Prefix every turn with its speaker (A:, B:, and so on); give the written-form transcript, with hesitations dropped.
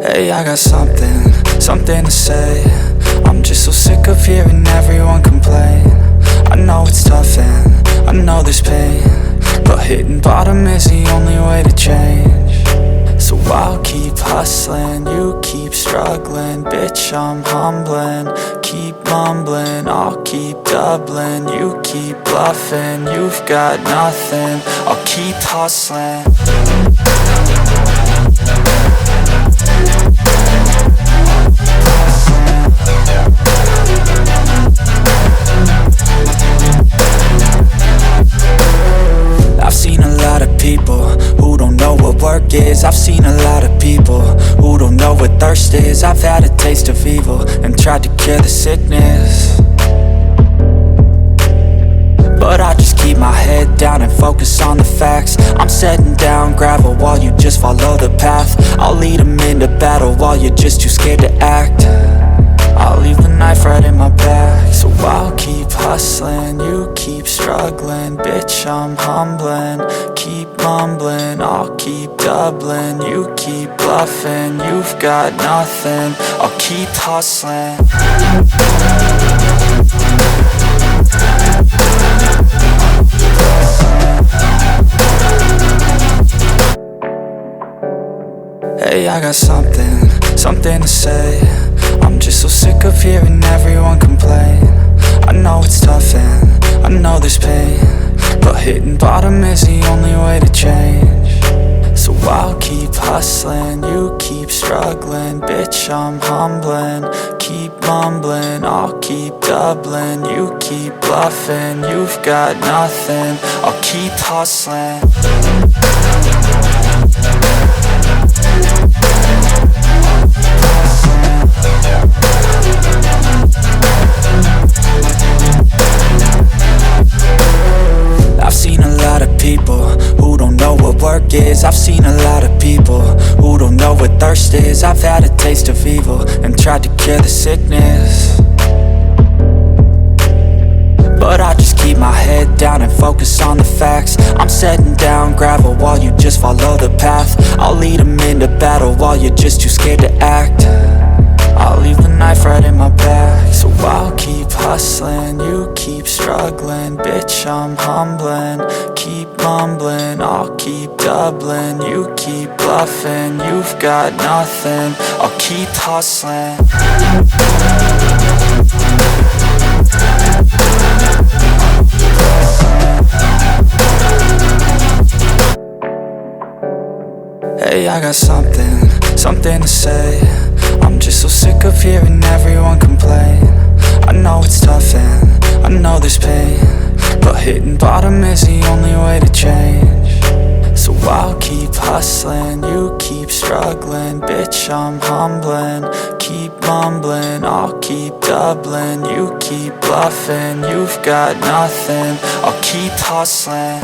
A: Hey, I got something to say. I'm just so sick of hearing everyone complain. I know it's tough and I know there's pain, but hitting bottom is the only way to change. So I'll keep hustling, you keep struggling. Bitch, I'm humbling, keep mumbling. I'll keep doubling, you keep bluffing. You've got nothing, I'll keep hustling. I've seen a lot of people who don't know what work is. I've seen a lot of people who don't know what thirst is. I've had a taste of evil and tried to cure the sickness, but I just keep my head down and focus on the facts. I'm setting down gravel while you just follow the path. I'll lead them into battle while you're just too scared to act. I'll leave the knife right in my back. So I'll keep hustling, you keep struggling. Bitch, I'm humbling, keep mumbling. I'll keep doubling, you keep bluffing. You've got nothing, I'll keep hustling. Hey, I got something to say. I'm just so sick of hearing everyone complain. I know it's tough and I know there's pain, but hitting bottom is the only way to change. So I'll keep hustling, you keep struggling. Bitch, I'm humbling, keep mumbling. I'll keep doubling, you keep bluffing. You've got nothing, I'll keep hustling. I've seen a lot of people who don't know what work is. I've seen a lot of people who don't know what thirst is. I've had a taste of evil and tried to cure the sickness, but I just keep my head down and focus on the facts. I'm setting down gravel while you just follow the path. I'll lead them into battle while you're just too scared to act. I'll leave the knife right in my back. So I'll keep hustling, you keep struggling. Bitch, I'm humbling, keep mumbling. I'll keep doubling, you keep bluffing. You've got nothing, I'll keep hustling. Hey, I got something to say. I'm just so sick of hearing everyone complain. I know it's tough and I know there's pain, but hitting bottom is the only way to change. So I'll keep hustling, you keep struggling. Bitch, I'm humbling, keep mumbling. I'll keep doubling, you keep bluffing. You've got nothing, I'll keep hustling.